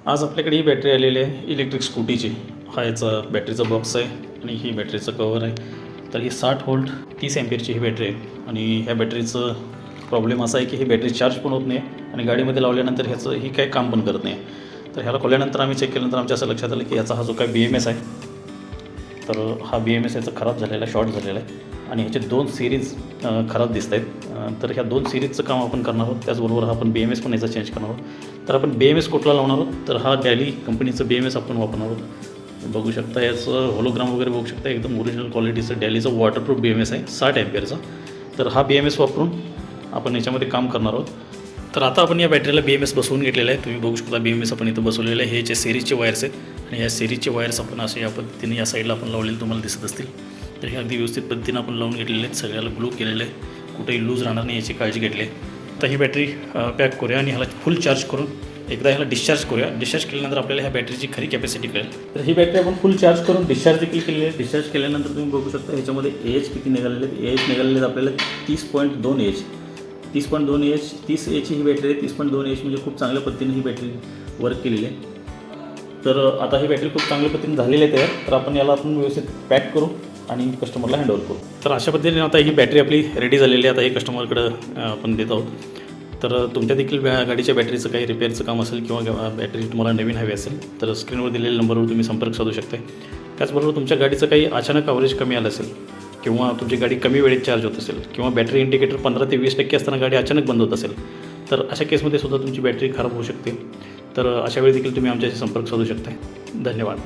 आज आपल्याकडे ही बॅटरी आलेली आहे इलेक्ट्रिक स्कूटीची. हा याचा बॅटरीचा बॉक्स आहे आणि ही बॅटरीचं कवर आहे. तर ही 60 व्होल्ट 30 एम्पियरची ही बॅटरी आहे आणि ह्या बॅटरीचं प्रॉब्लेम असा आहे की ही बॅटरी चार्ज पण होत नाही आणि गाडीमध्ये लावल्यानंतर ह्याचं ही काही काम पण करत नाही. तर ह्याला खोलल्यानंतर आम्ही चेक केल्यानंतर आमच्या असं लक्षात आलं की याचा हा जो काय BMS आहे, तर हा BMS याचा खराब झालेला आहे, शॉर्ट झालेला आहे आणि ह्याचे 2 सिरीज खराब दिसत आहेत. तर ह्या 2 सिरीजचं काम आपण करणार आहोत. त्याचबरोबर हा आपण BMS पण याचा चेंज करणार आहोत. तर आपण BMS कुठला लावणार आहोत, तर हा डॅली कंपनीचं BMS आपण वापरणार आहोत. बघू शकता याचं होलोग्राम वगैरे बघू शकता, एकदम ओरिजिनल क्वालिटीचं डॅलीचं वॉटरप्रूफ BMS आहे 60 एम्पियरचा. तर हा BMS वापरून आपण याच्यामध्ये काम करणार आहोत. तर आता आपण या बॅटरीला BMS बसवून घेतलेला आहे. तुम्ही बघू शकता BMS आपण इथं बसवलेलं आहे. हे जे सिरीजचे वायर्स आहेत आणि या सिरीजचे वायर्स आपण असे या पद्धतीने या साईडला आपण लावलेले तुम्हाला दिसत असतील. तर हे अगदी व्यवस्थित पद्धतीनं आपण लावून घेतलेले आहेत. सगळ्याला ग्लू केलेलं आहे, कुठेही लूज राहणार नाही याची काळजी घेतली आहे. आता ही बॅटरी पॅक करूया आणि ह्याला फुल चार्ज करून एकदा ह्याला डिस्चार्ज करूया. डिस्चार्ज केल्यानंतर आपल्याला ह्या बॅटरीची खरी कॅपॅसिटी कळेल. तर ही बॅटरी आपण फुल चार्ज करून डिस्चार्ज देखील केलेली आहे. डिस्चार्ज केल्यानंतर तुम्ही बघू शकता ह्याच्यामध्ये AH किती निघालेले आहेत. AH निघालेले आहेत आपल्याला 30.2 AH. 30.2 AH 30 AH ही बॅटरी आहे. 30.2 AH म्हणजे खूप चांगल्या पद्धतीने ही बॅटरी वर्क केलेली आहे. तर आता ही बॅटरी खूप चांगल्या पद्धतीने झालेली आहे तयार. तर आपण याला आपण व्यवस्थित पॅक करू आणि कस्टमरला हँडओव्हर करू. तर अशा पद्धतीने आता ही बॅटरी आपली रेडी झालेली आहे. आता ही कस्टमरकडं आपण देत आहोत. तर तुमच्या देखील गाडीच्या बॅटरीचं काही रिपेअरचं काम असेल किंवा बॅटरी तुम्हाला नवीन हवी असेल तर स्क्रीनवर दिलेल्या नंबरवर तुम्ही संपर्क साधू शकता. त्याचबरोबर तुमच्या गाडीचं काही अचानक ॲव्हरेज कमी आलं असेल किंवा तुमची गाडी कमी वेळेत चार्ज होत असेल किंवा बॅटरी इंडिकेटर 15 ते 20% असताना गाडी अचानक बंद होत असेल तर अशा केसमध्ये सुद्धा तुमची बॅटरी खराब होऊ शकते. तर अशा वेळी देखील तुम्ही आमच्याशी संपर्क साधू शकता. धन्यवाद.